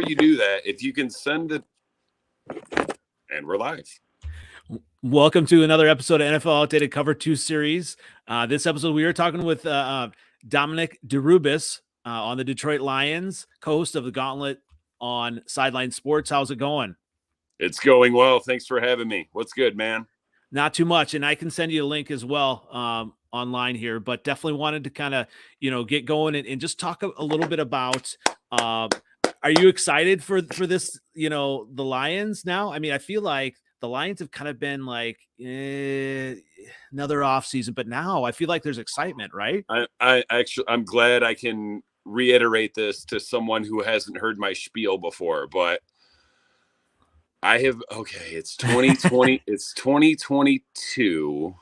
before you do that, if you can send it, and we're live. Welcome to another episode of NFL Outdated Cover 2 series. This episode, we are talking with Dominic DeRubeis on the Detroit Lions, co-host of the Gauntlet on Sideline Sports. How's it going? It's going well. Thanks for having me. What's good, man? Not too much. And I can send you a link as well online here, but definitely wanted to kind of, get going and just talk a little bit about, are you excited for this, the Lions now? I mean, I feel like the Lions have kind of been like another off season, but now I feel like there's excitement, right? I'm glad I can reiterate this to someone who hasn't heard my spiel before, but it's 2020, it's 2022.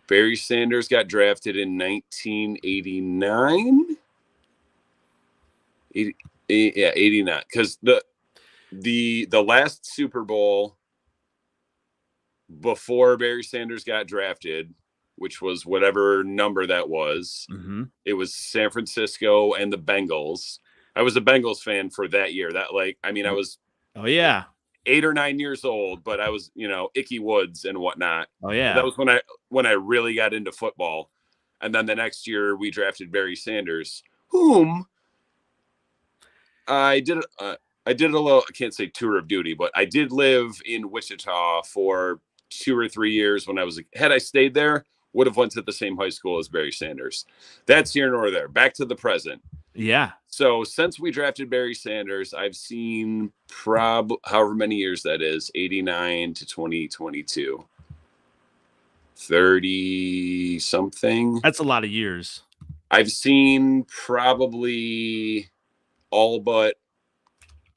Barry Sanders got drafted in 1989. 89. Because the last Super Bowl before Barry Sanders got drafted, which was whatever number that was, It was San Francisco and the Bengals. I was a Bengals fan for that year. I was 8 or 9 years old, but I was, Icky Woods and whatnot. Oh yeah. That was when I really got into football. And then the next year we drafted Barry Sanders, whom I did a little, I can't say tour of duty, but I did live in Wichita for 2 or 3 years when had I stayed there, would have went to the same high school as Barry Sanders. That's here nor there. Back to the present. Yeah. So since we drafted Barry Sanders, I've seen however many years that is, 89 to 2022. 30 something. That's a lot of years. I've seen probably all but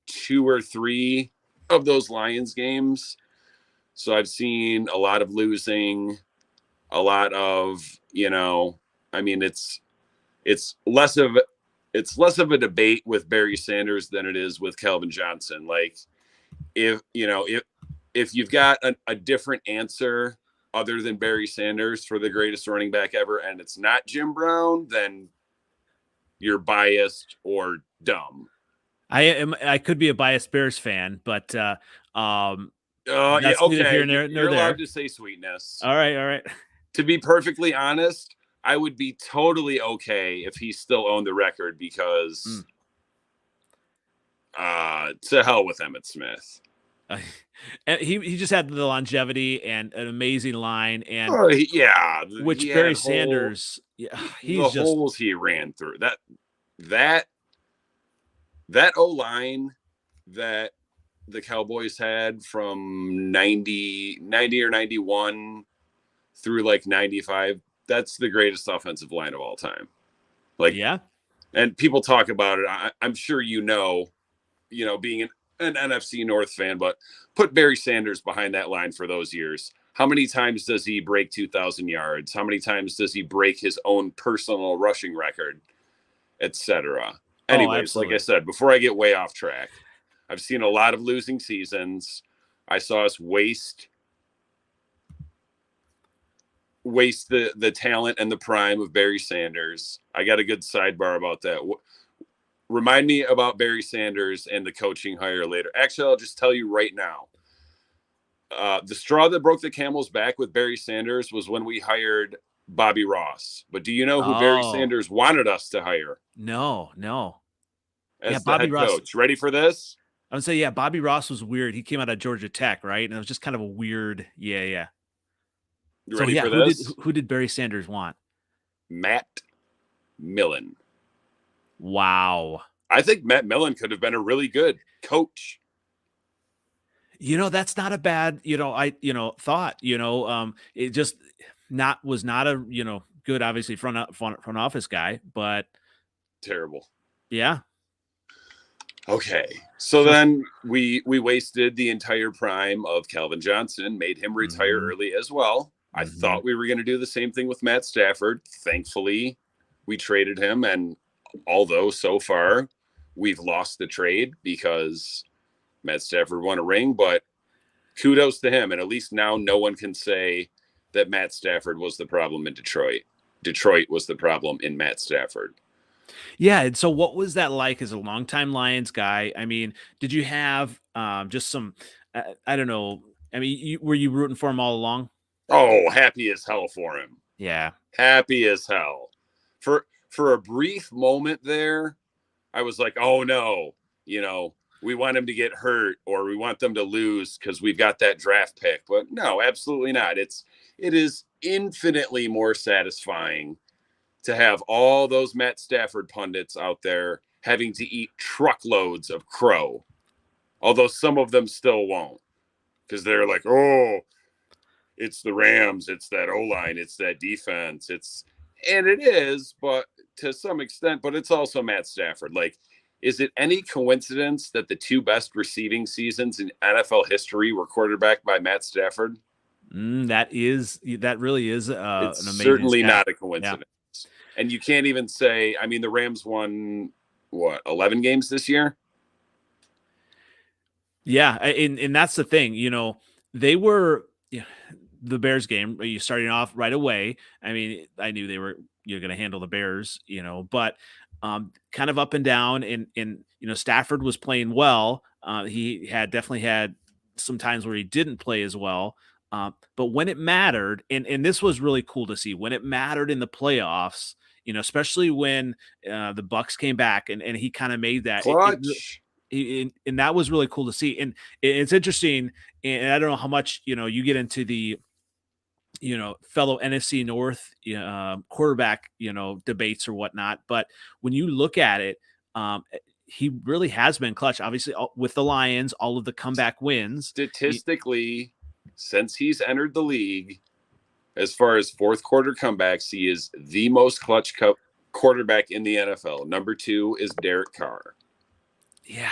2 or 3 of those Lions games. So I've seen a lot of losing, a lot of, it's less of a debate with Barry Sanders than it is with Calvin Johnson. Like if you've got a different answer other than Barry Sanders for the greatest running back ever, and it's not Jim Brown, then you're biased or dumb. I could be a biased Bears fan, but yeah, okay. You're allowed to say sweetness. All right. To be perfectly honest, I would be totally okay if he still owned the record because to hell with Emmitt Smith. He just had the longevity and an amazing line, and which Barry Sanders, holes he ran through that O-line that the Cowboys had from 90 or 91 through like 95. That's the greatest offensive line of all time. And people talk about it. I'm sure being an NFC North fan, but put Barry Sanders behind that line for those years. How many times does he break 2,000 yards? How many times does he break his own personal rushing record, etc.? Anyways, like I said, before I get way off track, I've seen a lot of losing seasons. I saw us waste the talent and the prime of Barry Sanders. I got a good sidebar about that. Remind me about Barry Sanders and the coaching hire later. Actually, I'll just tell you right now. The straw that broke the camel's back with Barry Sanders was when we hired Bobby Ross. But do you know who Barry Sanders wanted us to hire? No. As the head coach. Ready for this? I would say, Bobby Ross was weird. He came out of Georgia Tech, right? And it was just kind of a weird, You ready for this? Who did Barry Sanders want? Matt Millen. Wow. I think Matt Millen could have been a really good coach. That's not a bad, thought, it just was not a, good, obviously front office guy, but terrible. Yeah. Okay. So then we wasted the entire prime of Calvin Johnson, made him retire early as well. I thought we were going to do the same thing with Matt Stafford. Thankfully, we traded him. And although so far we've lost the trade because Matt Stafford won a ring, but kudos to him. And at least now no one can say that Matt Stafford was the problem in Detroit. Detroit was the problem in Matt Stafford. Yeah. And so what was that like as a longtime Lions guy? I mean, did you have just some, I don't know. I mean, were you rooting for him all along? Oh, happy as hell for him. Yeah. Happy as hell. For a brief moment there, I was like, oh no, we want him to get hurt or we want them to lose because we've got that draft pick. But no, absolutely not. It is infinitely more satisfying to have all those Matt Stafford pundits out there having to eat truckloads of crow, although some of them still won't because they're like, oh, it's the Rams, it's that O-line, it's that defense, and it is, but to some extent, but it's also Matt Stafford. Like, is it any coincidence that the two best receiving seasons in NFL history were quarterbacked by Matt Stafford? That really is It's an amazing certainly stat. not a coincidence. Yeah. And you can't even say, I mean, the Rams won, 11 games this year? Yeah. And that's the thing, they were, the Bears game, you starting off right away. I mean, I knew they were going to handle the Bears, but kind of up and down. And Stafford was playing well. He had definitely had some times where he didn't play as well. But when it mattered, and this was really cool to see when it mattered in the playoffs, especially when the Bucks came back and he kind of made that clutch. And that was really cool to see. And it's interesting. And I don't know how much, you get into the, fellow NFC North quarterback, debates or whatnot. But when you look at it, he really has been clutch. Obviously, with the Lions, all of the comeback wins. Statistically, since he's entered the league, as far as fourth quarter comebacks, he is the most clutch quarterback in the NFL. Number 2 is Derek Carr. Yeah,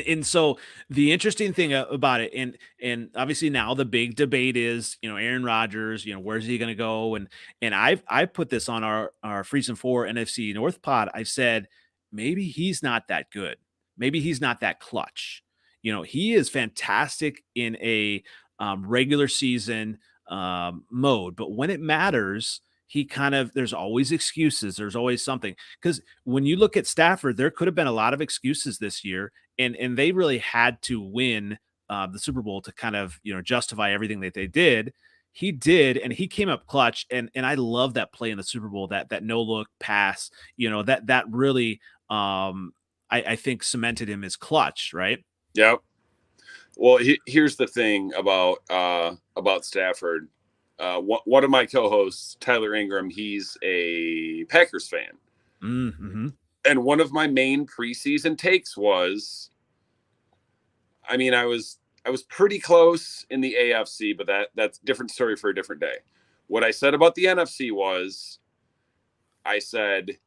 and so the interesting thing about it, and obviously now the big debate is, Aaron Rodgers, where's he going to go? And I put this on our Freeze and 4 NFC North pod. I said maybe he's not that good, maybe he's not that clutch. He is fantastic in a regular season mode, but when it matters, there's always excuses. There's always something. Because when you look at Stafford, there could have been a lot of excuses this year, and they really had to win the Super Bowl to kind of, justify everything that they did. He did, and he came up clutch. And I love that play in the Super Bowl, that no look pass, that really, I think cemented him as clutch, right? Yep. Well, here's the thing about Stafford. One of my co-hosts, Tyler Ingram, he's a Packers fan. Mm-hmm. And one of my main preseason takes was, I mean, I was pretty close in the AFC, but that's a different story for a different day. What I said about the NFC was, I said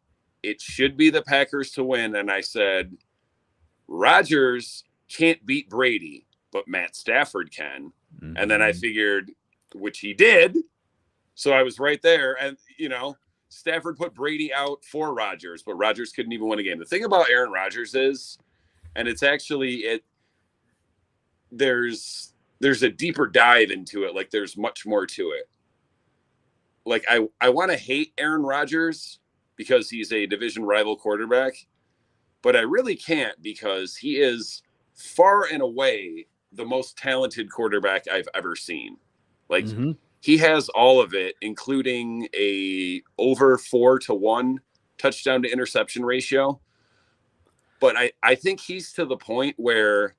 it should be the Packers to win, and I said Rodgers can't beat Brady, but Matt Stafford can. Mm-hmm. And then I figured, which he did. So I was right there. And, Stafford put Brady out for Rodgers, but Rodgers couldn't even win a game. The thing about Aaron Rodgers is, and it's actually, there's a deeper dive into it. Like there's much more to it. Like I want to hate Aaron Rodgers because he's a division rival quarterback, but I really can't because he is far and away the most talented quarterback I've ever seen. Like mm-hmm. He has all of it, including a over 4-1 touchdown to interception ratio. But I think he's to the point where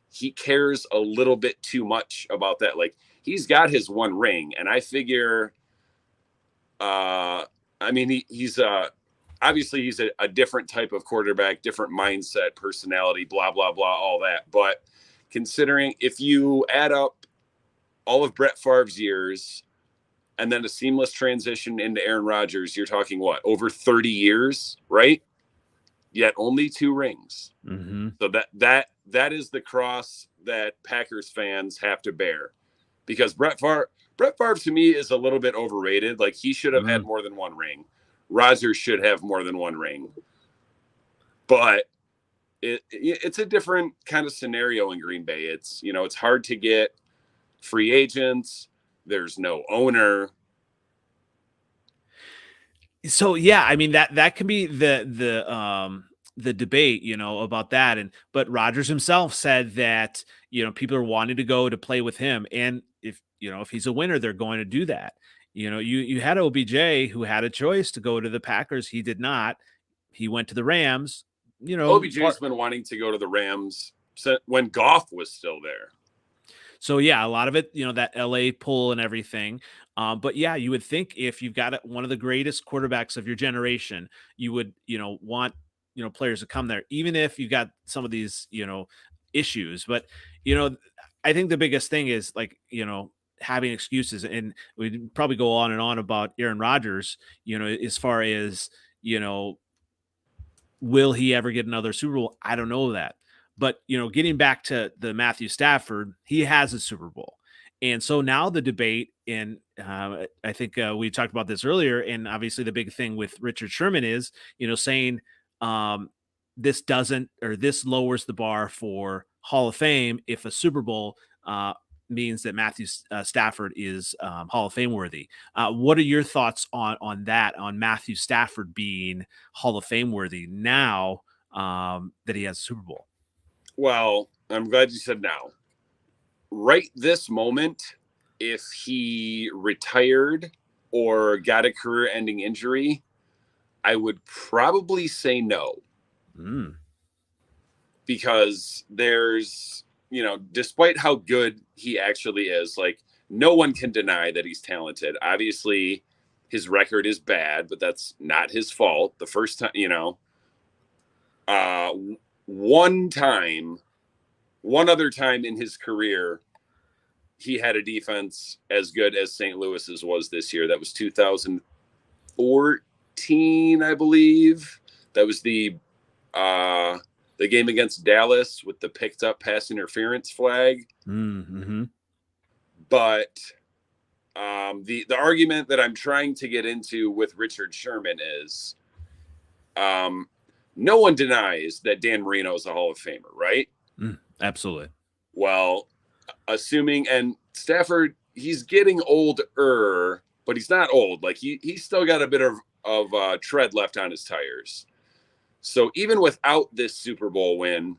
he cares a little bit too much about that. Like he's got his one ring, and I figure, he's obviously he's a different type of quarterback, different mindset, personality, blah, blah, blah, all that. But considering if you add up all of Brett Favre's years and then a seamless transition into Aaron Rodgers, you're talking what, over 30 years, right? Yet only 2 rings. Mm-hmm. So that is the cross that Packers fans have to bear, because Brett Favre to me is a little bit overrated. Like he should have had more than 1 ring. Rodgers should have more than 1 ring. But it's a different kind of scenario in Green Bay. It's, it's hard to get free agents. There's no owner. So yeah, I mean that can be the debate, about that. But Rodgers himself said that, people are wanting to go to play with him. And if he's a winner, they're going to do that. You had OBJ who had a choice to go to the Packers. He did not. He went to the Rams, OBJ's been wanting to go to the Rams when Goff was still there. So yeah, a lot of it, that LA pull and everything. But yeah, you would think if you've got one of the greatest quarterbacks of your generation, you would, want, players to come there, even if you've got some of these, issues. But, I think the biggest thing is like, having excuses, and we'd probably go on and on about Aaron Rodgers, as far as, will he ever get another Super Bowl? I don't know that. But, getting back to the Matthew Stafford, he has a Super Bowl. And so now the debate, and I think we talked about this earlier, and obviously the big thing with Richard Sherman is, saying this doesn't, or this lowers the bar for Hall of Fame if a Super Bowl means that Matthew Stafford is Hall of Fame worthy. What are your thoughts on that, on Matthew Stafford being Hall of Fame worthy now that he has a Super Bowl? Well, I'm glad you said now. Right this moment, if he retired or got a career-ending injury, I would probably say no. Because there's, despite how good he actually is, like, no one can deny that he's talented. Obviously, his record is bad, but that's not his fault. The first time, one other time in his career, he had a defense as good as St. Louis's was this year. That was 2014, I believe. That was the game against Dallas with the picked up pass interference flag. Mm-hmm. But the argument that I'm trying to get into with Richard Sherman is no one denies that Dan Marino is a Hall of Famer, right? Absolutely. Well, assuming, and Stafford, he's getting older, but he's not old. Like he's still got a bit of tread left on his tires. So even without this Super Bowl win,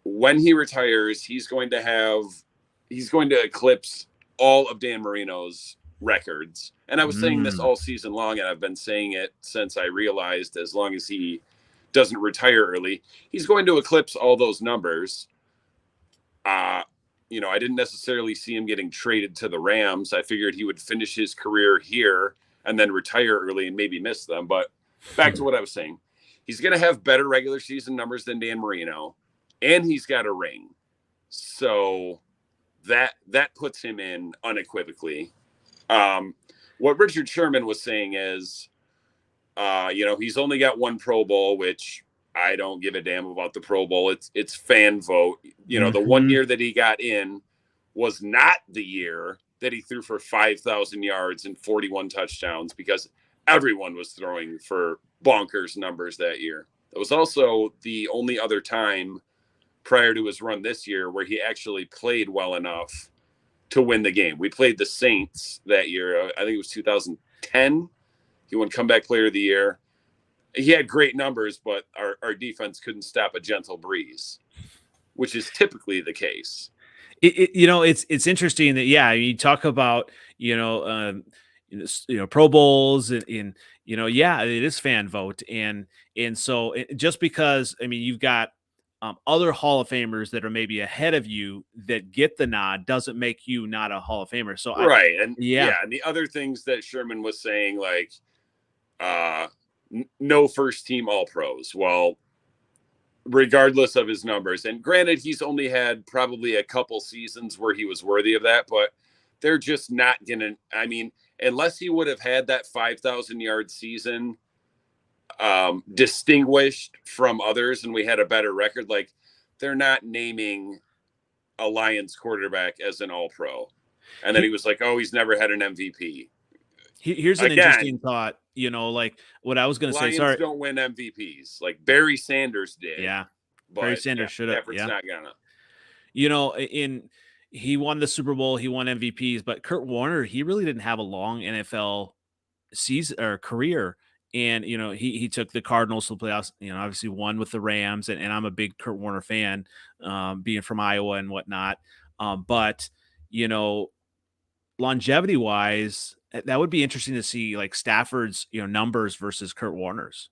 when he retires, he's going to eclipse all of Dan Marino's records. And I was saying this all season long, and I've been saying it since I realized as long as he doesn't retire early, he's going to eclipse all those numbers. I didn't necessarily see him getting traded to the Rams. I figured he would finish his career here and then retire early and maybe miss them. But back to what I was saying. He's going to have better regular season numbers than Dan Marino, and he's got a ring. So that puts him in unequivocally. What Richard Sherman was saying is, he's only got one Pro Bowl, which I don't give a damn about the Pro Bowl. It's fan vote. The 1 year that he got in was not the year that he threw for 5,000 yards and 41 touchdowns, because everyone was throwing for bonkers numbers that year. It was also the only other time prior to his run this year where he actually played well enough to win the game. We played the Saints that year. I think it was 2010. He won Comeback Player of the Year. He had great numbers, but our defense couldn't stop a gentle breeze, which is typically the case. It's interesting that, you talk about, Pro Bowls and it is fan vote. And so just because, you've got other Hall of Famers that are maybe ahead of you that get the nod doesn't make you not a Hall of Famer. So right. And and the other things that Sherman was saying, like, no first team all pros. Well, regardless of his numbers, and granted, he's only had probably a couple seasons where he was worthy of that, but they're just not gonna, unless he would have had that 5,000 yard season distinguished from others and we had a better record, like, they're not naming a Lions quarterback as an all pro. And then he was like, oh, he's never had an MVP. Here's an interesting thought, like what I was going to say. Sorry, don't win MVPs. Like Barry Sanders did. Yeah, but Barry Sanders should have. Stafford's not gonna. He won the Super Bowl, he won MVPs, but Kurt Warner, he really didn't have a long NFL season or career. And, he took the Cardinals to the playoffs, obviously won with the Rams. And I'm a big Kurt Warner fan, being from Iowa and whatnot. But, longevity wise, that would be interesting to see, like Stafford's, numbers versus Kurt Warner's.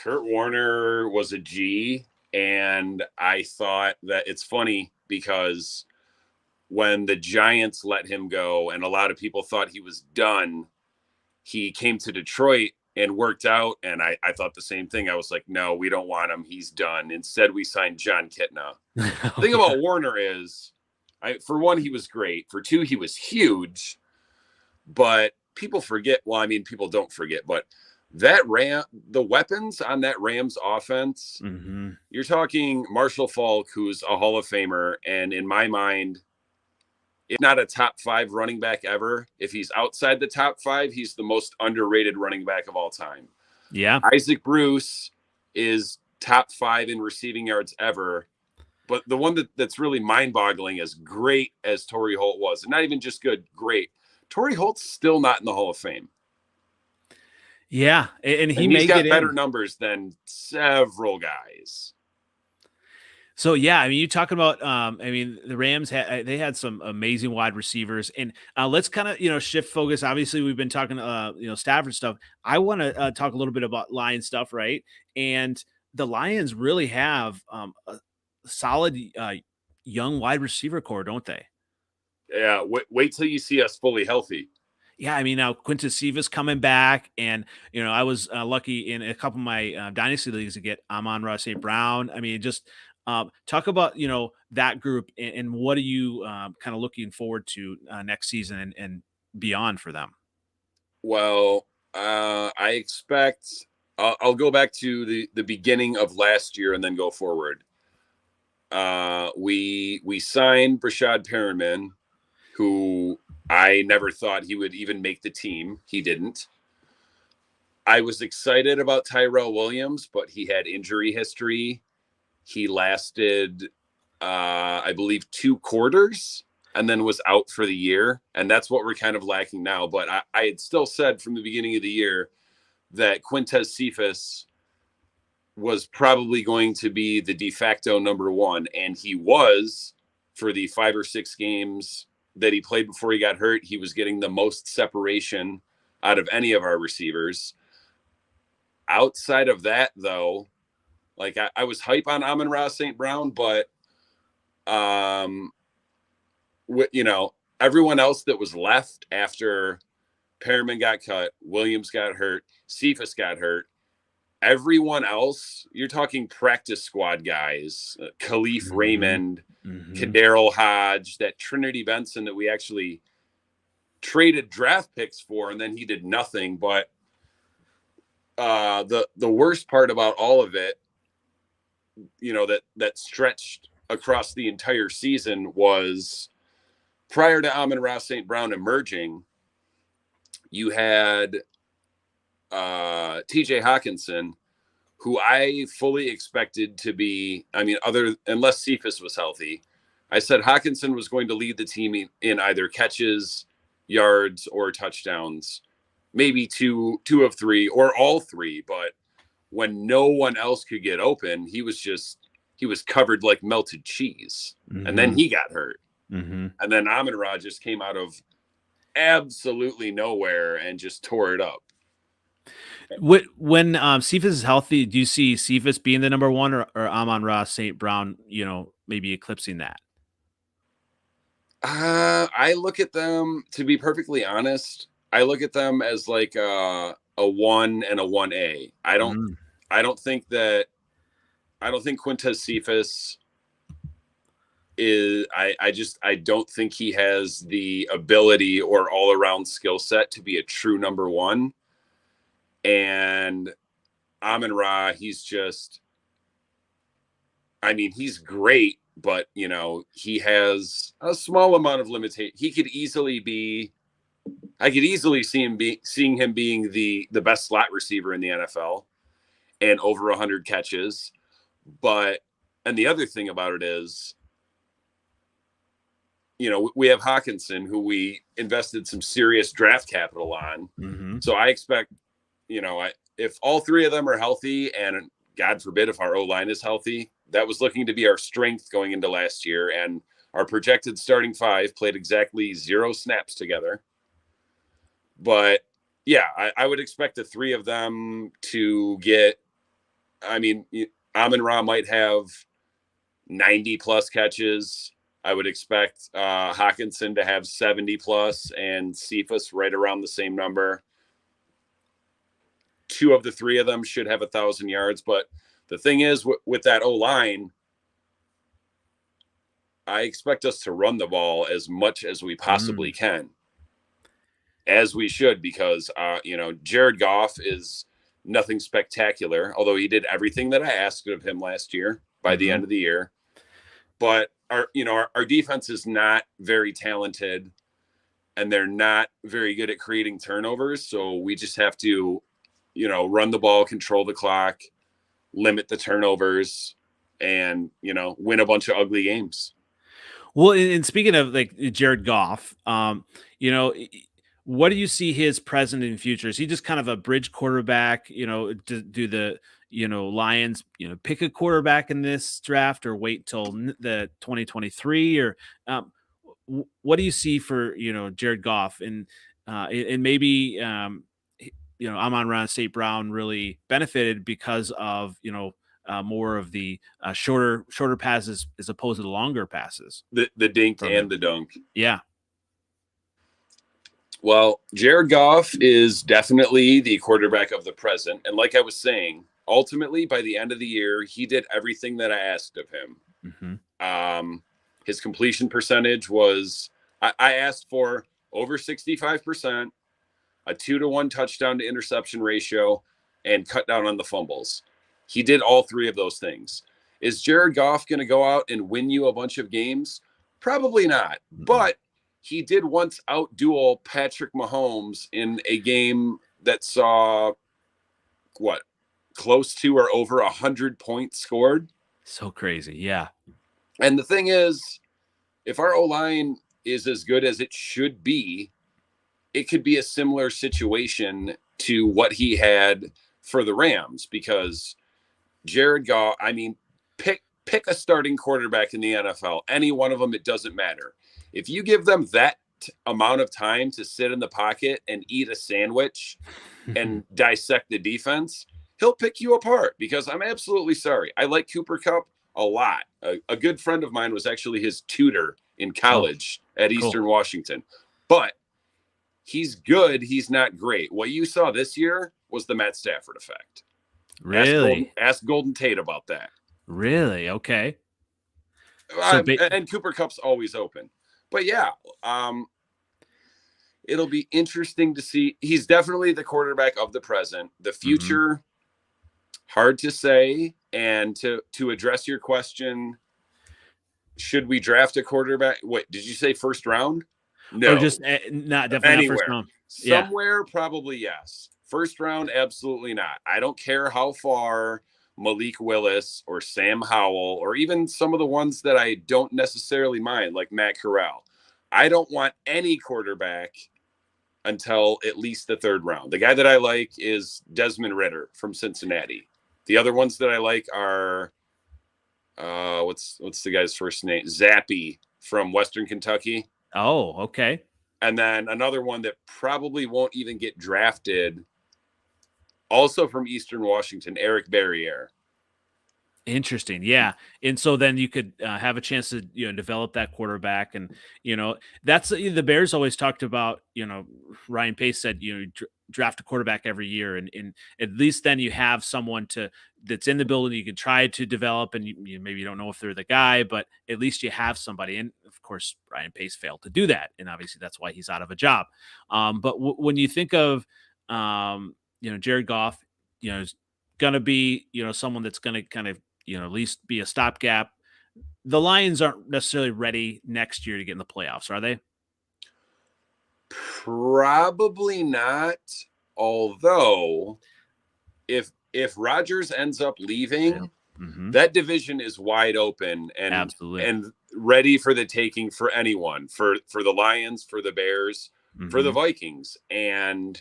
Kurt Warner was a G, and I thought that it's funny because when the Giants let him go and a lot of people thought he was done, he came to Detroit and worked out. And I thought the same thing. I was like, no, we don't want him. He's done. Instead, we signed John Kitna. The thing about Warner is, for one, he was great. For two, he was huge. But people forget. Well, I mean, people don't forget. But the weapons on that Rams offense, you're talking Marshall Faulk, who's a Hall of Famer. And in my mind, if not a top 5 running back ever, if he's outside the top 5, he's the most underrated running back of all time. Yeah. Isaac Bruce is top 5 in receiving yards ever. But the one that's really mind-boggling, as great as Torrey Holt was, and not even just good, great. Torrey Holt's still not in the Hall of Fame. Yeah, and he's got better numbers than several guys. So, yeah, I mean, you talking about, the Rams had some amazing wide receivers, and let's kind of, shift focus. Obviously, we've been talking, Stafford stuff. I want to talk a little bit about Lions stuff, right? And the Lions really have a solid young wide receiver core, don't they? Yeah, wait till you see us fully healthy. Yeah, I mean, now Quintus Cephas coming back, and I was lucky in a couple of my dynasty leagues to get Amon-Ra St. Brown. I mean, just talk about that group, and what are you kind of looking forward to next season and beyond for them? Well, I expect I'll go back to the beginning of last year and then go forward. We signed Brashad Perriman, who I never thought he would even make the team. He didn't. I was excited about Tyrell Williams, but he had injury history. He lasted, I believe, 2 quarters and then was out for the year. And that's what we're kind of lacking now. But I had still said from the beginning of the year that Quintez Cephas was probably going to be the de facto number 1. And he was for the 5 or 6 games that he played before he got hurt. He was getting the most separation out of any of our receivers. Outside of that, though, like I was hype on Amon-Ra St. Brown, but everyone else that was left after Perriman got cut, Williams got hurt, Cephas got hurt. Everyone else, you're talking practice squad guys, Khalif Raymond, Kadarrell Hodge, that Trinity Benson that we actually traded draft picks for, and then he did nothing. But the worst part about all of it, that stretched across the entire season, was prior to Amon-Ra St. Brown emerging, you had TJ Hawkinson, who I fully expected to be, unless Cephas was healthy, I said Hawkinson was going to lead the team in either catches, yards, or touchdowns, maybe two of 3 or all 3. But when no one else could get open, he was covered like melted cheese. And then he got hurt. And then Amon-Ra just came out of absolutely nowhere and just tore it up. When Cephas is healthy, do you see Cephas being the number 1 or Amon-Ra St. Brown, maybe eclipsing that? I look at them, to be perfectly honest, I look at them as like a 1 and a 1A. I don't think Quintez Cephas is, I don't think he has the ability or all around skill set to be a true number 1. And Amon-Ra, he's great, but he has a small amount of limitation. I could easily seeing him being the best slot receiver in the NFL and over 100 catches. And the other thing about it is, we have Hawkinson, who we invested some serious draft capital on. Mm-hmm. So I expect, if all three of them are healthy, and God forbid if our O-line is healthy, that was looking to be our strength going into last year. And our projected starting five played exactly 0 snaps together. But yeah, I would expect the three of them to get, Amon-Ra might have 90 plus catches. I would expect Hawkinson to have 70 plus and Cephas right around the same number. 2 of the 3 of them should have 1,000 yards. But the thing is, with that O-line, I expect us to run the ball as much as we possibly can, as we should, because, Jared Goff is nothing spectacular, although he did everything that I asked of him last year by the end of the year. But our defense is not very talented, and they're not very good at creating turnovers. So we just have to, run the ball, control the clock, limit the turnovers, and, win a bunch of ugly games. Well, and speaking of like Jared Goff, what do you see his present and future? Is he just kind of a bridge quarterback? Do the Lions pick a quarterback in this draft, or wait till the 2023? Or what do you see for Jared Goff, and maybe Amon-Ra St. Brown really benefited because of more of the shorter passes as opposed to the longer passes. The dink and the dunk. Yeah. Well, Jared Goff is definitely the quarterback of the present. And like I was saying, ultimately, by the end of the year, he did everything that I asked of him. Mm-hmm. His completion percentage was, I asked for over 65%, a 2-to-1 touchdown to interception ratio, and cut down on the fumbles. He did all 3 of those things. Is Jared Goff going to go out and win you a bunch of games? Probably not. Mm-hmm. But he did once outduel Patrick Mahomes in a game that saw close to or over 100 points scored. So crazy. Yeah. And the thing is, if our O-line is as good as it should be, it could be a similar situation to what he had for the Rams, because Jared Goff, pick a starting quarterback in the NFL, any one of them, it doesn't matter. If you give them that amount of time to sit in the pocket and eat a sandwich and dissect the defense, he'll pick you apart, because I'm absolutely sorry. I like Cooper Kupp a lot. A good friend of mine was actually his tutor in college at Eastern Washington. But he's good. He's not great. What you saw this year was the Matt Stafford effect. Really? Ask Golden Tate about that. Really? Okay. And Cooper Kupp's always open. But yeah, it'll be interesting to see. He's definitely the quarterback of the present. The future, hard to say. And to address your question, should we draft a quarterback? Wait, did you say first round? No, or just not definitely anywhere. Not first round. Somewhere, probably yes. First round, absolutely not. I don't care how far Malik Willis or Sam Howell, or even some of the ones that I don't necessarily mind, like Matt Corral. I don't want any quarterback until at least the 3rd round. The guy that I like is Desmond Ridder from Cincinnati. The other ones that I like are, what's the guy's first name? Zappy from Western Kentucky. Oh, okay. And then another one that probably won't even get drafted, also from Eastern Washington, Eric Barriere. Interesting. Yeah. And so then you could have a chance to, develop that quarterback. And, that's the Bears always talked about, Ryan Pace said, draft a quarterback every year. And at least then you have someone that's in the building you can try to develop, and you maybe don't know if they're the guy, but at least you have somebody. And of course, Ryan Pace failed to do that. And obviously that's why he's out of a job. But when you think of, Jared Goff, is going to be, someone that's going to kind of, at least be a stopgap. The Lions aren't necessarily ready next year to get in the playoffs, are they? Probably not. Although, if Rodgers ends up leaving, that division is wide open, and absolutely, and ready for the taking for anyone, for the Lions, for the Bears, for the Vikings. And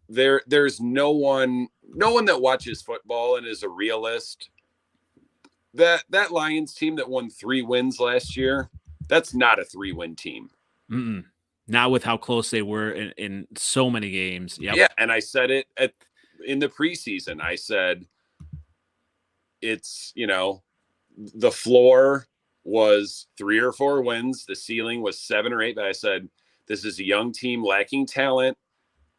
there's no one that watches football and is a realist. That Lions team that won 3 wins last year, that's not a 3-win team. Not with how close they were in so many games. Yep. Yeah, and I said it in the preseason. I said it's, the floor was 3 or 4 wins. The ceiling was 7 or 8. But I said, this is a young team lacking talent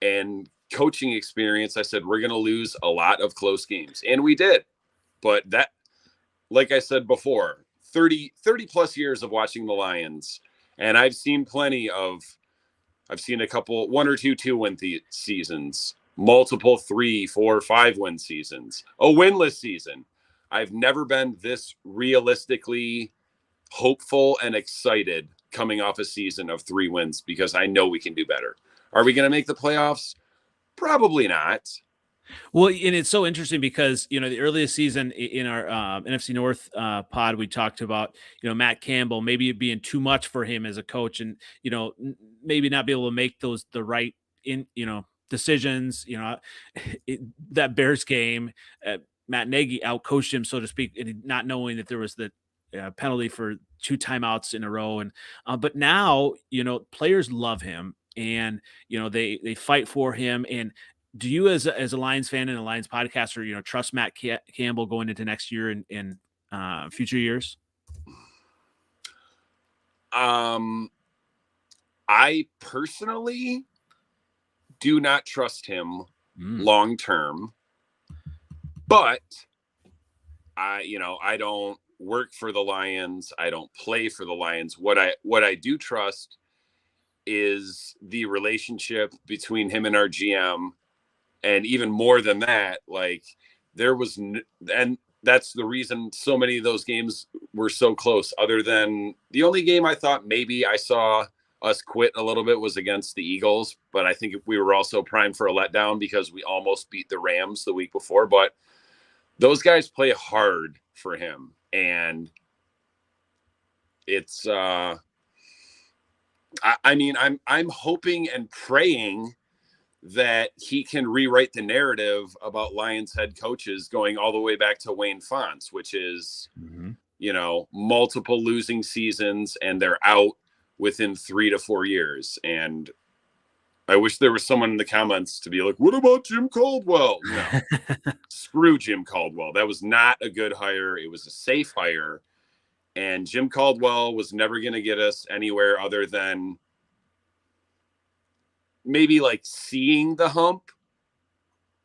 and coaching experience. I said, we're going to lose a lot of close games. And we did. But that, like I said before, 30 plus years of watching the Lions. And I've seen a couple, 1 or 2 2-win seasons, multiple 3, 4, 5-win seasons, a winless season. I've never been this realistically hopeful and excited coming off a season of 3 wins because I know we can do better. Are we going to make the playoffs? Probably not. Well, and it's so interesting because, the earliest season in our NFC North pod, we talked about, Matt Campbell, maybe it being too much for him as a coach and, maybe not be able to make the right decisions, that Bears game, Matt Nagy outcoached him, so to speak, and not knowing that there was the penalty for 2 timeouts in a row. And, but now, players love him and, they fight for him. And do you as a Lions fan and a Lions podcaster, trust Matt Campbell going into next year and future years? I personally do not trust him long term, but I don't work for the Lions. I don't play for the Lions. What I do trust is the relationship between him and our GM. And even more than that, like and that's the reason so many of those games were so close. Other than the only game I thought maybe I saw us quit a little bit was against the Eagles, but I think we were also primed for a letdown because we almost beat the Rams the week before. But those guys play hard for him, and it's I'm hoping and praying that he can rewrite the narrative about Lions head coaches going all the way back to Wayne Fontes, which is, multiple losing seasons and they're out within 3 to 4 years. And I wish there was someone in the comments to be like, what about Jim Caldwell? No, screw Jim Caldwell. That was not a good hire. It was a safe hire. And Jim Caldwell was never going to get us anywhere other than maybe like seeing the hump.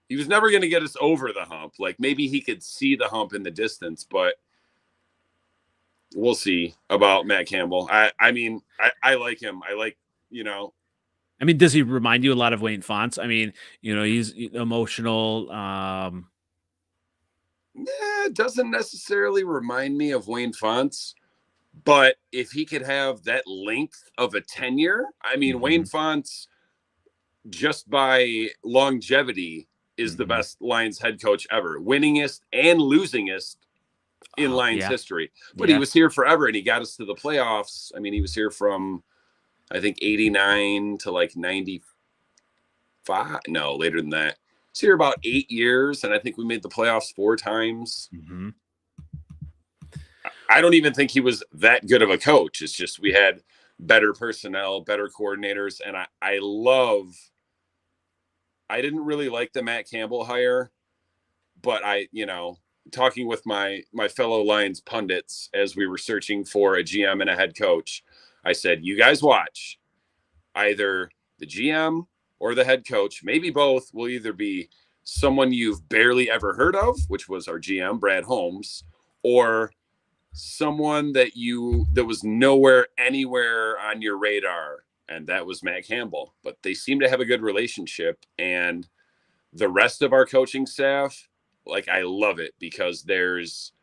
He was never going to get us over the hump. Like maybe he could see the hump in the distance, but we'll see about Matt Campbell. I like him. I like, does he remind you a lot of Wayne Fontes? He's emotional. It doesn't necessarily remind me of Wayne Fontes, but if he could have that length of a tenure, Wayne Fontes, just by longevity, is the best Lions head coach ever, winningest and losingest in Lions history. But he was here forever, and he got us to the playoffs. He was here from, I think, 89 to like 95. No, later than that. He's here about 8 years, and I think we made the playoffs 4 times. I don't even think he was that good of a coach. It's just we had better personnel, better coordinators, and I didn't really like the Matt Campbell hire, but talking with my fellow Lions pundits as we were searching for a GM and a head coach, I said, you guys watch. Either the GM or the head coach, maybe both, will either be someone you've barely ever heard of, which was our GM, Brad Holmes, or someone that was nowhere, anywhere on your radar, and that was Matt Campbell. But they seem to have a good relationship, and the rest of our coaching staff, I love it because there's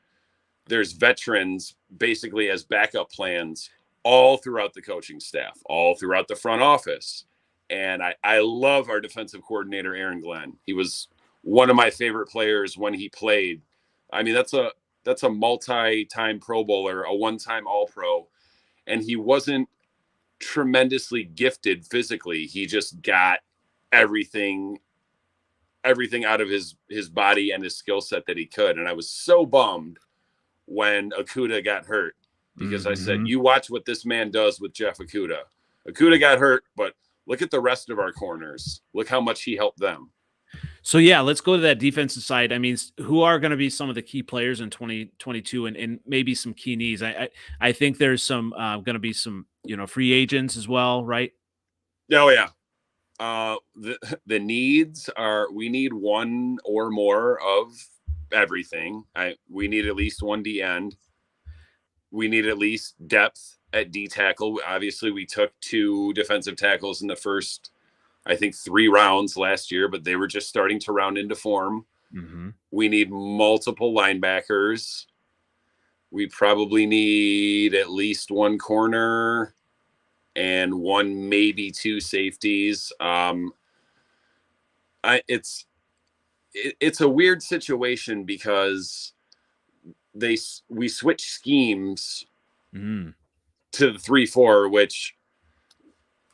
veterans basically as backup plans all throughout the coaching staff, all throughout the front office. And I love our defensive coordinator, Aaron Glenn. He was one of my favorite players when he played. That's a multi-time Pro Bowler, a one-time All-Pro, and he wasn't tremendously gifted physically. He just got everything out of his body and his skill set that he could. And I was so bummed when Okudah got hurt, because I said, you watch what this man does with Jeff Okudah. Okudah got hurt, but look at the rest of our corners. Look how much he helped them. So, yeah, let's go to that defensive side. I mean, who are going to be some of the key players in 2022 and maybe some key needs? I think there's some going to be some, free agents as well, right? Oh, yeah. The needs are, we need one or more of everything. We need at least one D end. We need at least depth at D tackle. Obviously, we took 2 defensive tackles in the first, I think, 3 rounds last year, but they were just starting to round into form. We need multiple linebackers. We probably need at least 1 corner and 1, maybe 2 safeties. It's a weird situation because we switch schemes to the 3-4, which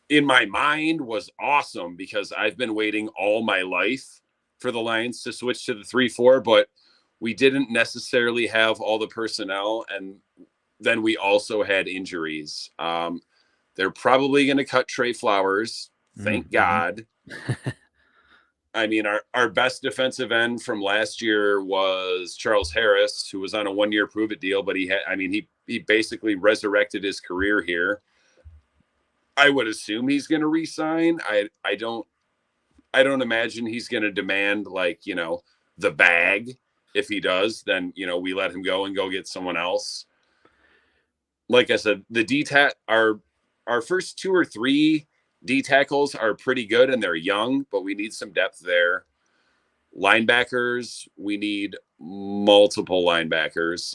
in my mind was awesome because I've been waiting all my life for the Lions to switch to the 3-4, but we didn't necessarily have all the personnel, and then we also had injuries. They're probably going to cut Trey Flowers. Thank God. I mean, our best defensive end from last year was Charles Harris, who was on a 1-year prove-it deal, but he basically resurrected his career here. I would assume he's going to re-sign. I don't imagine he's going to demand the bag. If he does, then we let him go and go get someone else. Like I said, the our first 2 or 3 D tackles are pretty good and they're young, but we need some depth there. Linebackers, we need multiple linebackers.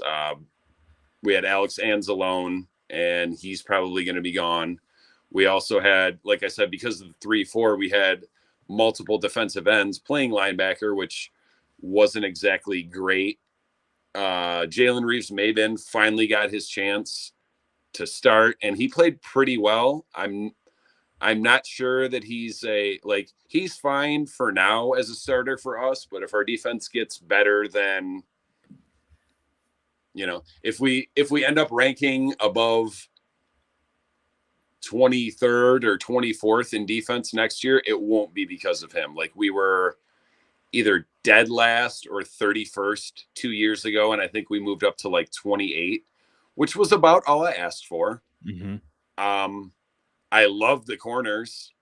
We had Alex Anzalone, and he's probably going to be gone. We also had, like I said, because of the 3-4, we had multiple defensive ends playing linebacker, which wasn't exactly great. Jalen Reeves-Maybin finally got his chance to start, and he played pretty well. I'm not sure that he's fine for now as a starter for us, but if our defense gets better, then if we end up ranking above 23rd or 24th in defense next year, it won't be because of him. Like, we were either dead last or 31st 2 years ago, and I think we moved up to 28, which was about all I asked for. I love the corners.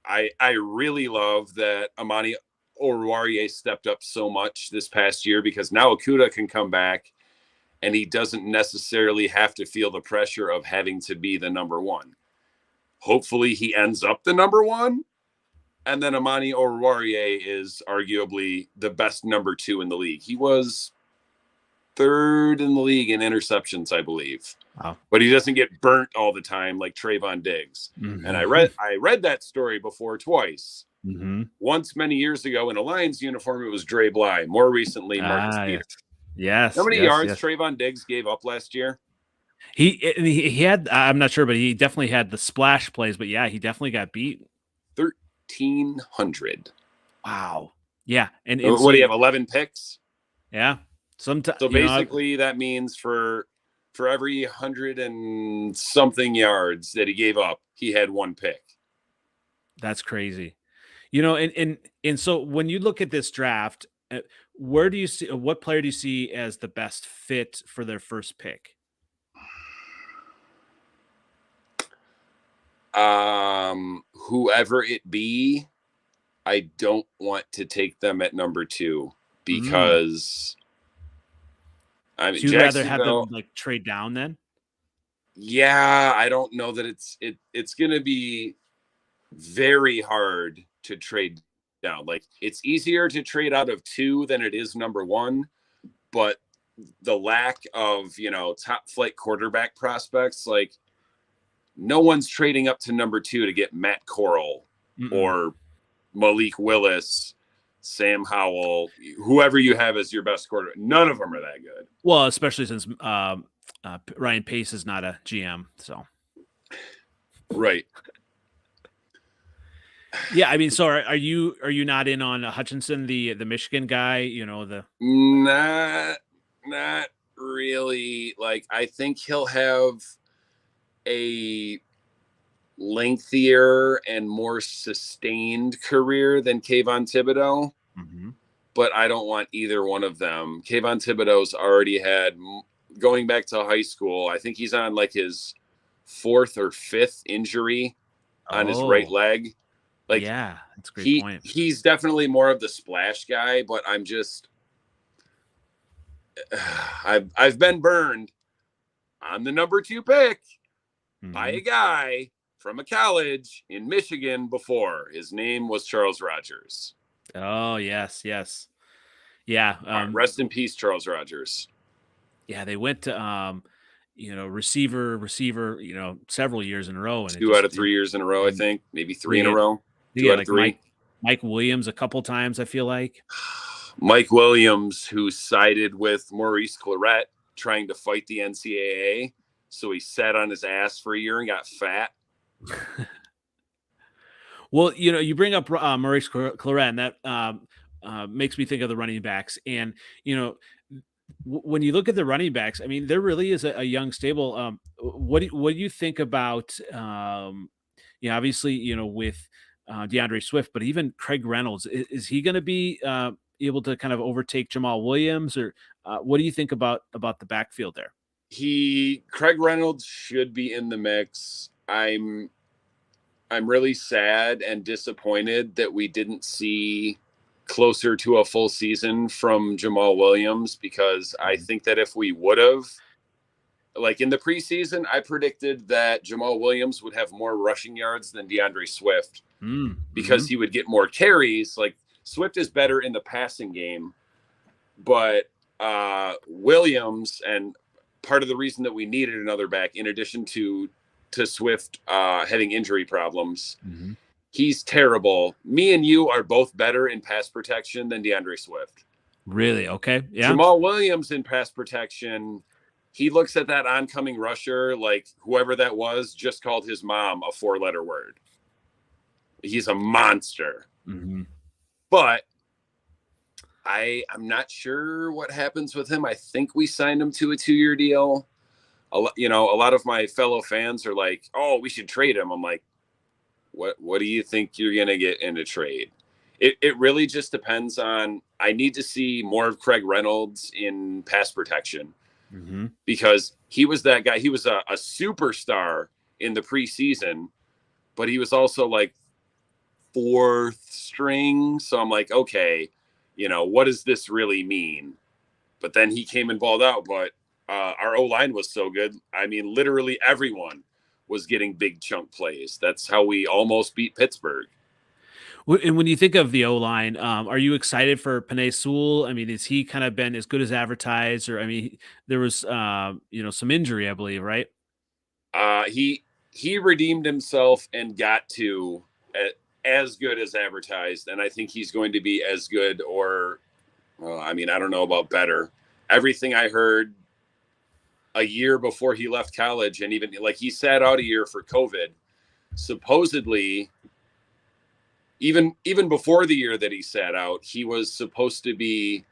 I really love that Amani Oruwariye stepped up so much this past year, because now Okudah can come back and he doesn't necessarily have to feel the pressure of having to be the number 1. Hopefully he ends up the number 1. And then Amani Oruwariye is arguably the best number 2 in the league. He was 3rd in the league in interceptions, I believe. Wow. But he doesn't get burnt all the time like Trayvon Diggs. And I read that story before twice. Once many years ago in a Lions uniform, it was Dre Bly. More recently, Marcus Peters. Yes. How many yards Trayvon Diggs gave up last year? He had, I'm not sure, but he definitely had the splash plays. But yeah, he definitely got beat. 1,300. Wow. Yeah. And what do you have? 11 picks? Yeah. So basically, that means for every 100 and something yards that he gave up, he had 1 pick. That's crazy. And so when you look at this draft, where do you see, what player do you see as the best fit for their first pick? Whoever it be, I don't want to take them at number 2 because I mean, so you'd rather have them trade down then? Yeah, I don't know that it's going to be very hard to trade down. It's easier to trade out of 2 than it is number 1, but the lack of, top flight quarterback prospects, no one's trading up to number 2 to get Matt Corral or Malik Willis Sam Howell, whoever you have as your best quarterback. None of them are that good. Well, especially since Ryan Pace is not a GM, so right. Yeah, I mean, so are you not in on Hutchinson, the Michigan guy? Not really. Like, I think he'll have a lengthier and more sustained career than Kayvon Thibodeau. Mm-hmm. But I don't want either one of them. Kayvon Thibodeau's already had, going back to high school, I think he's on like his 4th or 5th injury on his right leg. Like, yeah, that's a great point. He's definitely more of the splash guy, but I'm just, I've been burned on the number 2 pick by a guy from a college in Michigan before. His name was Charles Rodgers. Oh, yes. Yeah. Rest in peace, Charles Rodgers. Yeah, they went to, receiver, several years in a row. And 2 out of 3 years in a row, I think. Maybe 3 in a row. 2 out of 3. Mike Williams a couple times, I feel like. Mike Williams, who sided with Maurice Clarett trying to fight the NCAA. So he sat on his ass for a year and got fat. Well, you bring up Maurice Clarett, and that makes me think of the running backs. And, when you look at the running backs, I mean, there really is a young stable. What do you think about, obviously, with DeAndre Swift, but even Craig Reynolds, is he going to be able to kind of overtake Jamal Williams, or what do you think about the backfield there? Craig Reynolds should be in the mix. I'm really sad and disappointed that we didn't see closer to a full season from Jamal Williams, because I think that if we would have, like in the preseason, I predicted that Jamal Williams would have more rushing yards than DeAndre Swift because he would get more carries. Like, Swift is better in the passing game, but Williams, and part of the reason that we needed another back, in addition to Swift having injury problems, he's terrible. Me and you are both better in pass protection than DeAndre Swift. Really? Okay. Yeah. Jamal Williams in pass protection, he looks at that oncoming rusher like whoever that was just called his mom a 4-letter word. He's a monster. But I'm not sure what happens with him. I think we signed him to a 2-year deal. A lot of my fellow fans are like, "Oh, we should trade him." I'm like, what do you think you're going to get in a trade? It really just depends on, I need to see more of Craig Reynolds in pass protection because he was that guy. He was a superstar in the preseason, but he was also like 4th string. So I'm like, okay, what does this really mean? But then he came and balled out, but our O-line was so good. I mean, literally everyone was getting big chunk plays. That's how we almost beat Pittsburgh. And when you think of the O-line, are you excited for Penei Sewell? I mean, has he kind of been as good as advertised? Or, I mean, there was, some injury, I believe, right? He redeemed himself and got to as good as advertised. And I think he's going to be as good, or, I don't know about better. Everything I heard a year before he left college, and even like he sat out a year for COVID, supposedly even before the year that he sat out, he was supposed to be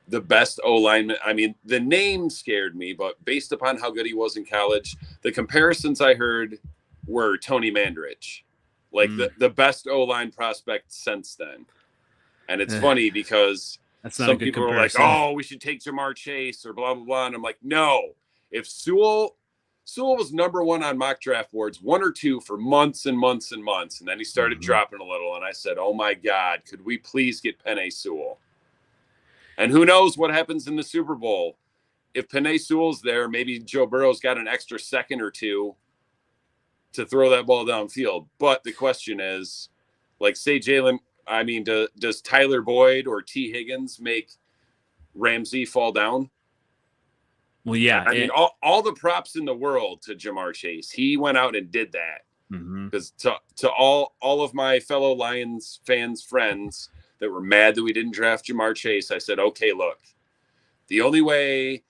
the best O-lineman. I mean, the name scared me, but based upon how good he was in college, the comparisons I heard were Tony Mandrich, like the best O-line prospect since then. And it's funny because some people are like, "Oh, we should take Jamar Chase," or blah blah blah, and I'm like, no. If Sewell was number 1 on mock draft boards, 1 or 2 for months and months and months, and then he started dropping a little, and I said, "Oh my God, could we please get Penei Sewell?" And who knows what happens in the Super Bowl? If Penei Sewell's there, maybe Joe Burrow's got an extra second or 2 to throw that ball downfield. But the question is, like, say does Tyler Boyd or T. Higgins make Ramsey fall down? Well, yeah. I mean, all the props in the world to Jamar Chase. He went out and did that. Because to all of my fellow Lions fans, friends, that were mad that we didn't draft Jamar Chase. I said, okay, look, the only way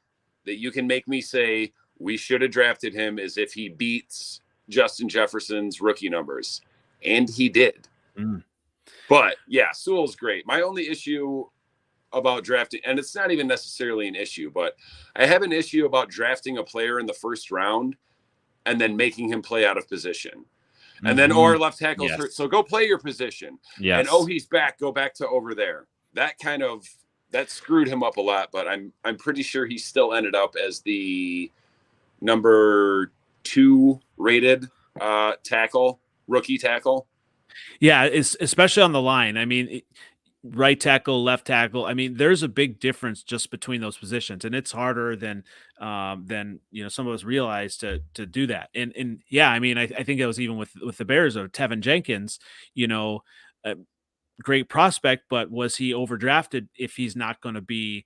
that you can make me say we should have drafted him is if he beats Justin Jefferson's rookie numbers. And he did. But yeah, Sewell's great. My only issue about drafting, and it's not even necessarily an issue, but I have an issue about drafting a player in the first round and then making him play out of position. And then, or left tackle's hurt, so go play your position. And he's back, go back to over there. That screwed him up a lot, but I'm pretty sure he still ended up as the number 2 rated rookie tackle. Yeah, it's especially on the line. I mean, right tackle, left tackle. I mean, there's a big difference just between those positions, and it's harder than some of us realize to do that. And yeah, I mean, I think it was even with the Bears or Tevin Jenkins, a great prospect, but was he overdrafted if he's not going to be,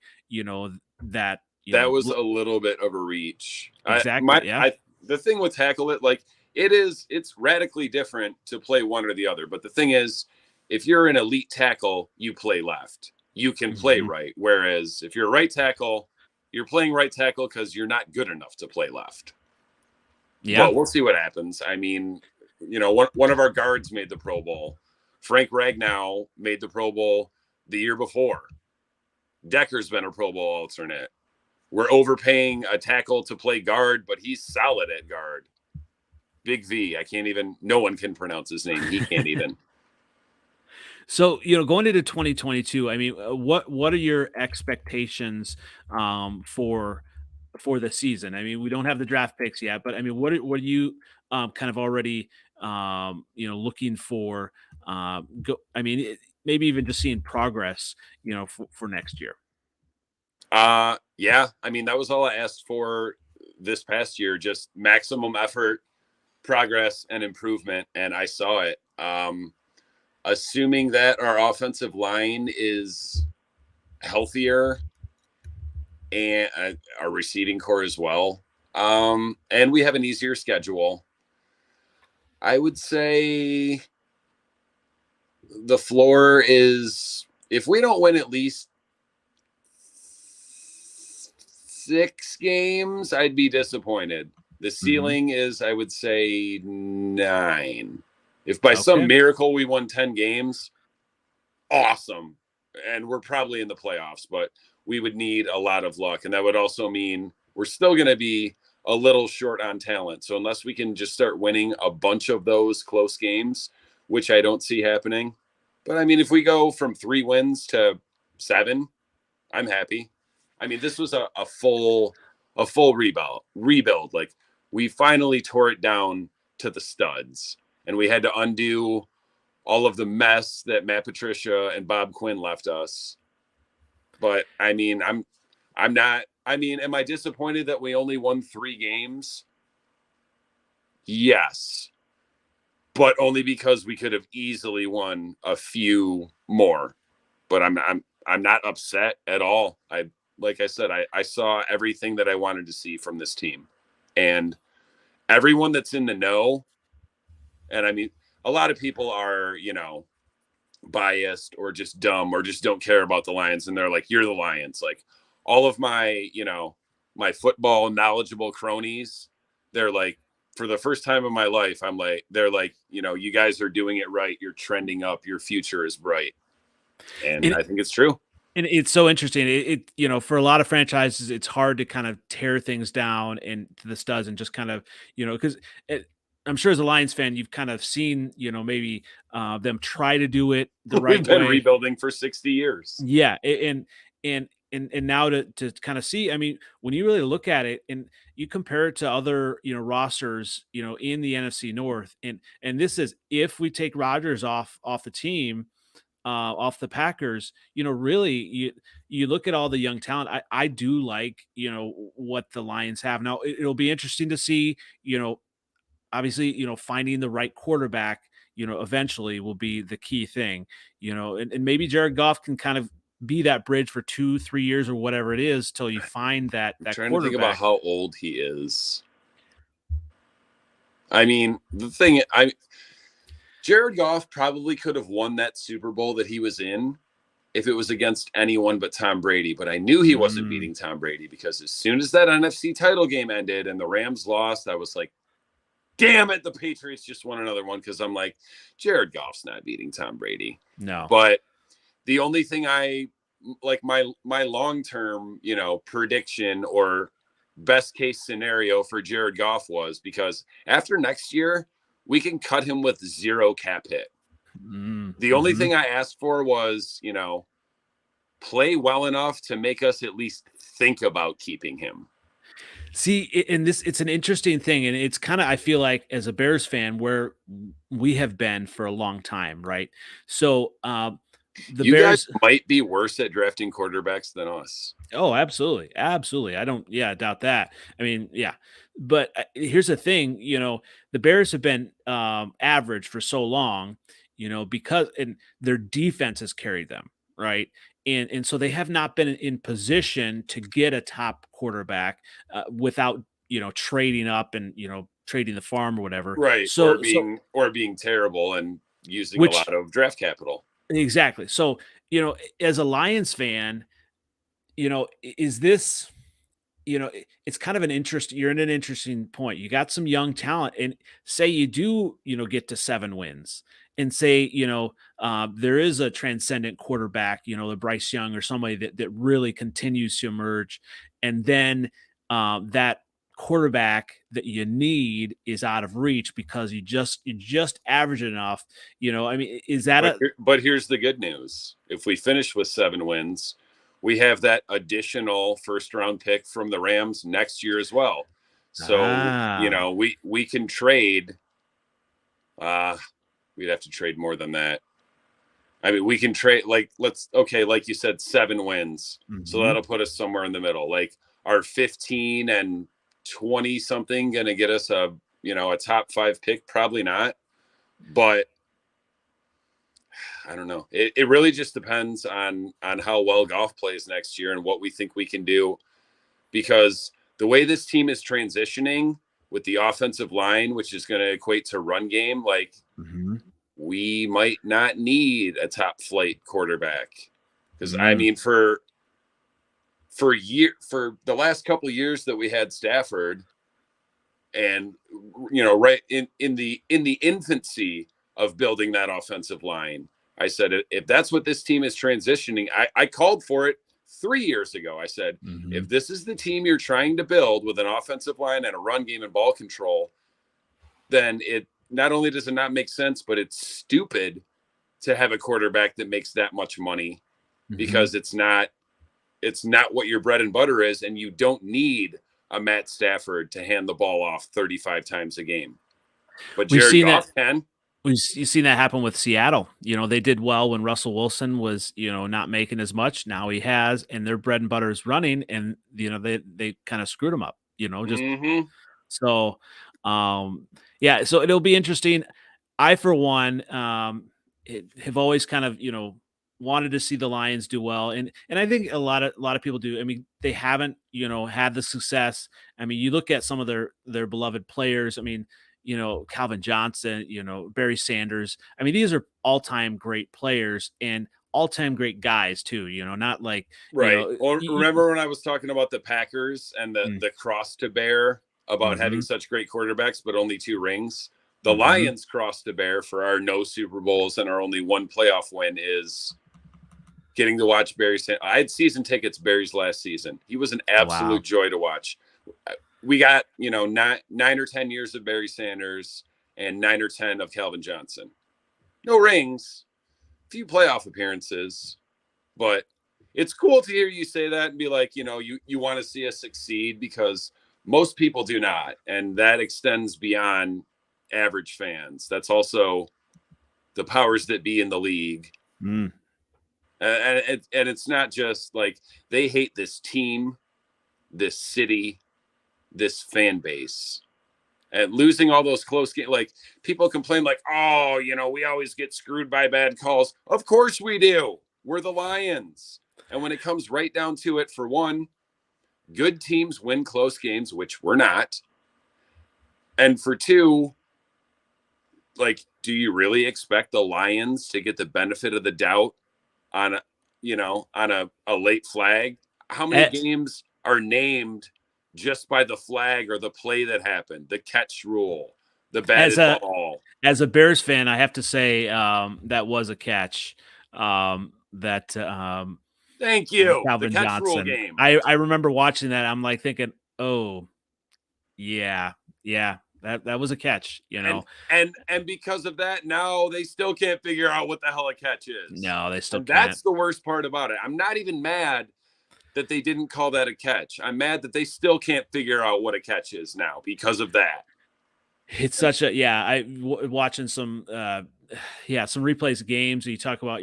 that was a little bit of a reach. Exactly. The thing with tackle it, like it's radically different to play one or the other. But the thing is, if you're an elite tackle, you play left. You can play right. Whereas if you're a right tackle, you're playing right tackle because you're not good enough to play left. Yeah. But we'll see what happens. I mean, one of our guards made the Pro Bowl. Frank Ragnow made the Pro Bowl the year before. Decker's been a Pro Bowl alternate. We're overpaying a tackle to play guard, but he's solid at guard. Big V. No one can pronounce his name. He can't even. So, going into 2022, I mean, what are your expectations for the season? I mean, we don't have the draft picks yet, but I mean, what are you kind of already looking for? Maybe even just seeing progress, for next year. Yeah. I mean, that was all I asked for this past year, just maximum effort, progress, and improvement. And I saw it. Assuming that our offensive line is healthier and our receiving core as well. And we have an easier schedule. I would say the floor is, if we don't win at least 6 games, I'd be disappointed. The ceiling is, I would say, 9. If by some miracle we won 10 games, awesome. And we're probably in the playoffs, but we would need a lot of luck. And that would also mean we're still going to be a little short on talent. So unless we can just start winning a bunch of those close games, which I don't see happening. But I mean, if we go from 3 wins to 7, I'm happy. I mean, this was a full rebuild. Like, we finally tore it down to the studs. And we had to undo all of the mess that Matt Patricia and Bob Quinn left us. But I mean, I'm not. I mean, am I disappointed that we only won 3 games? Yes, but only because we could have easily won a few more. But I'm not upset at all. Like I said, I saw everything that I wanted to see from this team, and everyone that's in the know. And I mean, a lot of people are, biased or just dumb or just don't care about the Lions. And they're like, you're the Lions. Like, all of my, my football knowledgeable cronies, they're like, for the first time in my life, they're like, you guys are doing it right. You're trending up. Your future is bright. And I think it's true. And it's so interesting. It for a lot of franchises, it's hard to kind of tear things down and to the studs and just kind of, because I'm sure as a Lions fan, you've kind of seen, maybe them try to do it the right way. We've been rebuilding for 60 years. Yeah. And now to kind of see, I mean, when you really look at it and you compare it to other, rosters, in the NFC North, and this is, if we take Rodgers off the team, off the Packers, really you look at all the young talent. I do like, what the Lions have now. It'll be interesting to see, obviously, finding the right quarterback, eventually will be the key thing, and maybe Jared Goff can kind of be that bridge for 2-3 years or whatever it is till you find that trying quarterback. To think about how old he is. I mean, Jared Goff probably could have won that Super Bowl that he was in if it was against anyone but Tom Brady, but I knew he wasn't beating Tom Brady because as soon as that NFC title game ended and the Rams lost, I was like, damn it, the Patriots just won another one, because I'm like, Jared Goff's not beating Tom Brady. No. But the only thing I like, my long-term, prediction or best case scenario for Jared Goff was, because after next year, we can cut him with 0 cap hit. The only thing I asked for was, play well enough to make us at least think about keeping him. See, it's an interesting thing. And it's kind of, I feel like as a Bears fan, where we have been for a long time, right? So you Bears guys might be worse at drafting quarterbacks than us. Oh, absolutely. Absolutely. I don't, doubt that. I mean, yeah. But here's the thing, the Bears have been average for so long, because and their defense has carried them, right? And so they have not been in position to get a top quarterback without, trading up and, trading the farm or whatever. Right. So or being terrible and using a lot of draft capital. Exactly. So, as a Lions fan, is this, it's kind of you're in an interesting point. You got some young talent, and say you do, get to 7 wins, and say, there is a transcendent quarterback, the Bryce Young or somebody that really continues to emerge. And then that quarterback that you need is out of reach because you just average enough, I mean, is that but here's the good news. If we finish with 7 wins, we have that additional first-round pick from the Rams next year as well. So, we can trade. We'd have to trade more than that. I mean, we can trade, like you said, 7 wins. So that'll put us somewhere in the middle. Like, our 15 and 20 something going to get us a top 5 pick? Probably not. But I don't know. It really just depends on how well Goff plays next year and what we think we can do, because the way this team is transitioning with the offensive line, which is going to equate to run game, like we might not need a top flight quarterback, because I mean, for the last couple of years that we had Stafford, and right in the infancy of building that offensive line, I said, if that's what this team is transitioning, I called for it 3 years ago. I said, if this is the team you're trying to build with an offensive line and a run game and ball control, then it not only does it not make sense, but it's stupid to have a quarterback that makes that much money, because it's not what your bread and butter is, and you don't need a Matt Stafford to hand the ball off 35 times a game. But Jared Goff can. You've seen that happen with Seattle. They did well when Russell Wilson was, not making as much. Now he has, and their bread and butter is running, and they kind of screwed him up. So, yeah. So it'll be interesting. I, for one, have always kind of wanted to see the Lions do well, and I think a lot of people do. I mean, they haven't had the success. I mean, you look at some of their beloved players. I mean, Calvin Johnson, Barry Sanders. I mean, these are all-time great players and all-time great guys too, not like, right. Well, remember when I was talking about the Packers and the cross to bear about having such great quarterbacks, but only 2 rings? The Lions cross to bear for our no Super Bowls and our only 1 playoff win is getting to watch Barry Sanders. I had season tickets Barry's last season. He was an absolute joy to watch. We got, 9 or 10 years of Barry Sanders and 9 or 10 of Calvin Johnson. No rings, few playoff appearances, but it's cool to hear you say that and be like, you want to see us succeed, because most people do not. And that extends beyond average fans. That's also the powers that be in the league. And it's not just like they hate this team, this city, this fan base, and losing all those close games. Like, people complain like, oh, we always get screwed by bad calls. Of course we do. We're the Lions. And when it comes right down to it, for one, good teams win close games, which we're not. And for 2, like, do you really expect the Lions to get the benefit of the doubt on, on a late flag. How many games are named just by the flag or the play that happened, the catch rule, the batted ball? As a Bears fan, I have to say that was a catch. That Thank you. Calvin the catch Johnson. Rule game. I remember watching that. I'm like thinking, oh, yeah, that was a catch, And because of that, now they still can't figure out what the hell a catch is. No, they still can't. That's the worst part about it. I'm not even mad that they didn't call that a catch. I'm mad that they still can't figure out what a catch is now because of that. It's such a watching some some replays of games. You talk about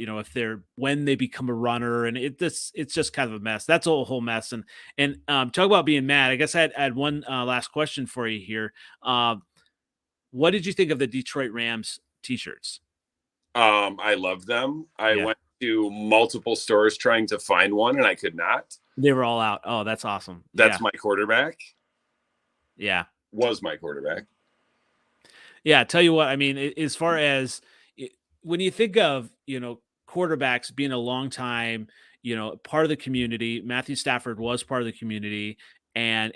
when they become a runner, and it's just kind of a mess. That's a whole mess. And talk about being mad. I guess I had one last question for you here. What did you think of the Detroit Rams t-shirts? I love them. I went to multiple stores trying to find one, and I could not. They were all out. Oh, that's awesome. That's my quarterback. Yeah, was my quarterback. Yeah, tell you what, I mean, as far as when you think of, quarterbacks being a long time, part of the community, Matthew Stafford was part of the community, and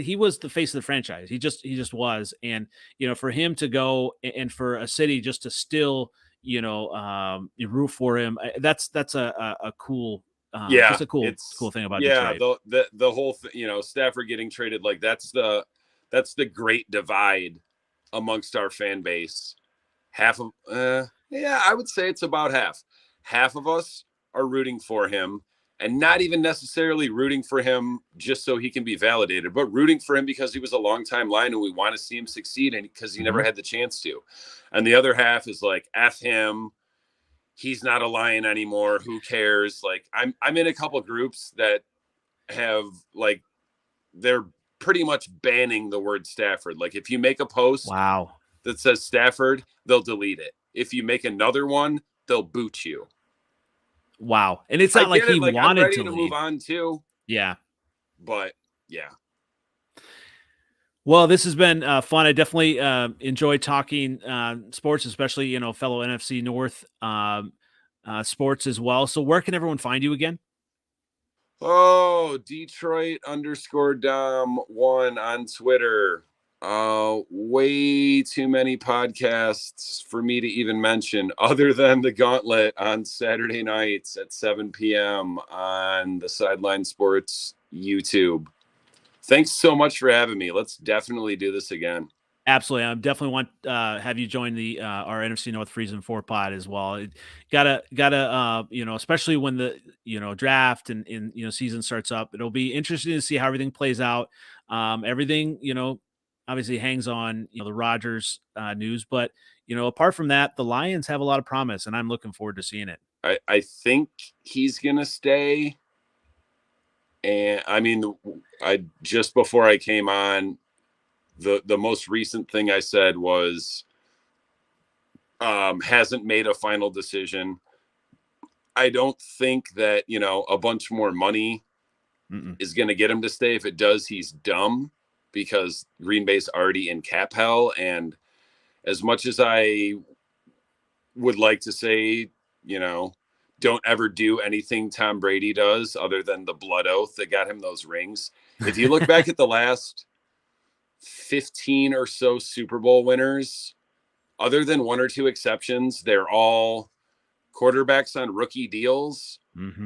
he was the face of the franchise. He just was. And, for him to go and for a city just to still, root for him, that's a cool just a cool thing about Detroit. The whole thing, Stafford getting traded, like that's the great divide amongst our fan base. Half of I would say it's about half of us are rooting for him, and not even necessarily rooting for him just so he can be validated, but rooting for him because he was a long-time Lion and we want to see him succeed, and because he never had the chance to. And the other half is like, F him, he's not a Lion anymore, who cares? Like I'm in a couple groups that have like, they're pretty much banning the word Stafford. Like if you make a post that says Stafford, they'll delete it. If you make another one, they'll boot you. Wow. And it's not like he wanted I'm ready to leave. move on too. Yeah. But yeah. Well, this has been fun. I definitely enjoyed talking sports, especially, fellow NFC North sports as well. So where can everyone find you again? Oh, Detroit _Dom1 on Twitter. Way too many podcasts for me to even mention, other than the Gauntlet on Saturday nights at 7 p.m. on the Sideline Sports YouTube. Thanks so much for having me. Let's definitely do this again. Absolutely. I definitely want have you join the our NFC North Freezing 4 pod as well. Gotta especially when the draft and season starts up. It'll be interesting to see how everything plays out. Everything obviously hangs on the Rodgers news, but apart from that, the Lions have a lot of promise, and I'm looking forward to seeing it. I think he's gonna stay, and I mean, just before I came on, the most recent thing I said was hasn't made a final decision. I don't think that a bunch more money is going to get him to stay. If it does, he's dumb, because Green Bay's already in cap hell. And as much as I would like to say, don't ever do anything Tom Brady does other than the blood oath that got him those rings. If you look back at the last 15 or so Super Bowl winners, other than one or two exceptions, they're all quarterbacks on rookie deals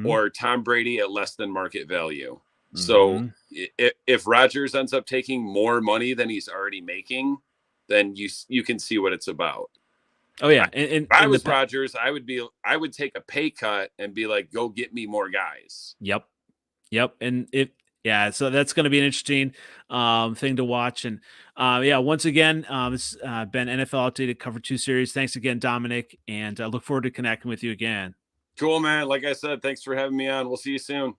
or Tom Brady at less than market value. So if Rodgers ends up taking more money than he's already making, then you can see what it's about. Oh yeah. If I was Rodgers, I would take a pay cut and be like, go get me more guys. Yep. And so that's going to be an interesting thing to watch. And once again, it's been NFL Outdated Cover 2 series. Thanks again, Dominic, and I look forward to connecting with you again. Cool, man. Like I said, thanks for having me on. We'll see you soon.